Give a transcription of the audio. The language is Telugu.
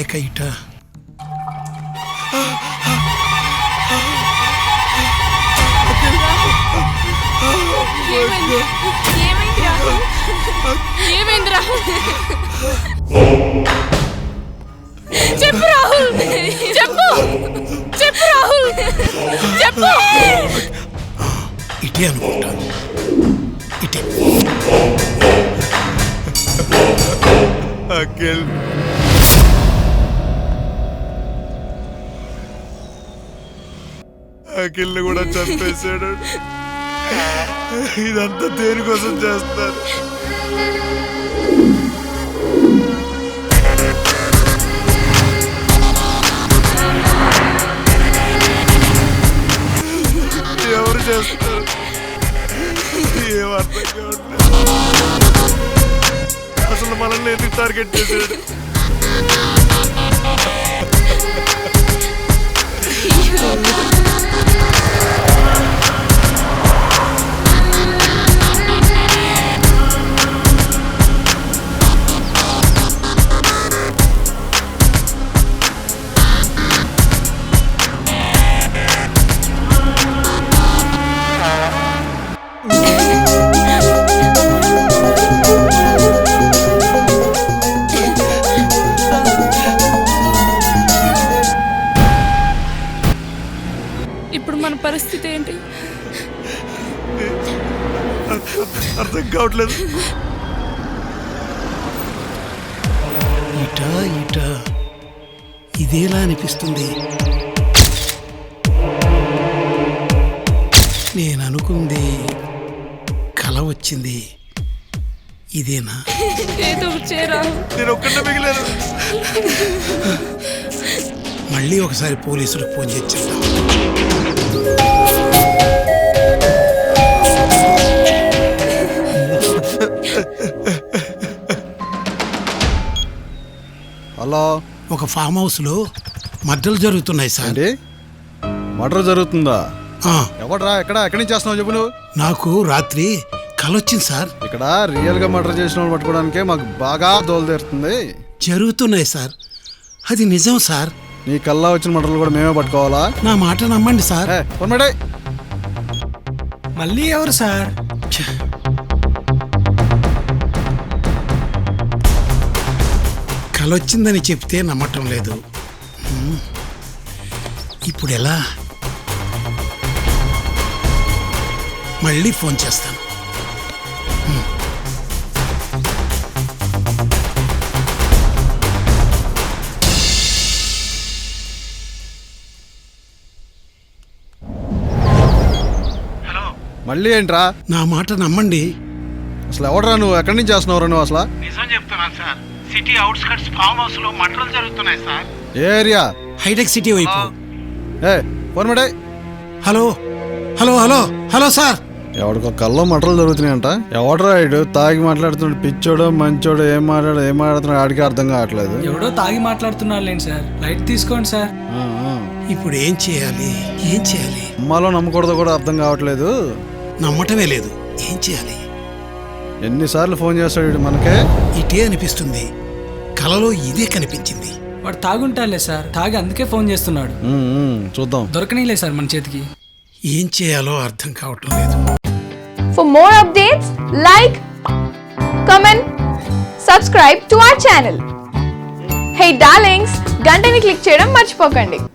లేక ఇట ఏమైంది రాహుల్? చెప్పు రాహుల్, చెప్పు చెప్పు రాహుల్, చెప్పు. ఇటే అనుకుంటా, ఇటే. అఖిల్ అఖిల్ని కూడా చంపేశాడు. ఇదంతా దేనికోసం చేస్తారు? ఎవరు చేస్తారు? ఏం అర్థం కావట్లేదు. అసలు మనల్ని ఎందుకు టార్గెట్ చేశాడు? ఇప్పుడు మన పరిస్థితి ఏంటి? అర్థం కావట్లేదు. ఇట ఇట ఇదేలా అనిపిస్తుంది. నేను అనుకుంది కల వచ్చింది, ఇదేనా? ఏదో చేరా. నేను ఒక్కడే మిగిలాను. మళ్ళీ ఒకసారి పోలీసులకు ఫోన్ చేద్దాం. హలో, ఒక ఫామ్ హౌస్లో మర్డర్లు జరుగుతున్నాయి సార్. ఏంటి మర్డర్ జరుగుతుందా? ఆ, ఎవడరా? ఎక్కడి నుంచి చేస్తున్నావు చెప్పు నువ్వు. నాకు రాత్రి కల వచ్చింది సార్. ఇక్కడ రియల్ గా మర్డర్ చేసిన వాళ్ళు పట్టుకోవడానికే మాకు బాగా దోలుతీరుతుంది. జరుగుతున్నాయి సార్, అది నిజం సార్. నీ కల్లా వచ్చిన మర్డర్లు కూడా మేమే పట్టుకోవాలా? నా మాట నమ్మండి సార్. మళ్ళీ ఎవరు సార్? కల వచ్చిందని చెప్తే నమ్మటం లేదు. ఇప్పుడు ఎలా? మళ్ళీ ఫోన్ చేస్తాను. మళ్ళీ ఏంట్రా? నా మాట నమ్మండి. అసలు ఎవడరా నువ్వు? ఎక్కడి నుంచి చేస్తున్నావురా నువ్వు? అసలు నిజం చెప్తున్నాను sir. City outskirts farm house లో మర్డర్లు జరుగుతున్నాయి సార్. ఏ ఏరియా? హైటెక్ సిటీ వైపు. ఫోన్ మడే. Hello hello hello hello sir. ఎవడికో కల్లో మటర్లు జరుగుతున్నాయంట. ఎవడరా ఇడు తాగి మాట్లాడుతున్నాడు? పిచ్చోడు మంచోడు, ఏం మాట్లాడుతున్నాడు ఆడికి అర్థం కావట్లేదు. ఎవడో తాగి మాట్లాడుతున్నారు లేండి సార్. లైట్ తీసుకోండి సార్. ఇప్పుడు ఏం చేయాలి? ఏం చేయాలి? అమ్మాలో నమ్మకూడదు కూడా అర్థం కావట్లేదు. నమ్మటమే లేదు. ఏం చేయాలి? ఎన్నిసార్లు ఫోన్ చేస్తాడు మనకే? ఇటే అనిపిస్తుంది. కలలో ఇదే కనిపించింది. వాడు తాగుంటాలే సార్. తాగి అందుకే ఫోన్ చేస్తున్నాడు. చూద్దాం. దొరకనీలే సార్ మన చేతికి. ఏం చేయాలో అర్థం కావటం లేదు. For more updates, like, comment, subscribe to our channel. Hey darlings, గంటని click చేయడం మర్చిపోకండి.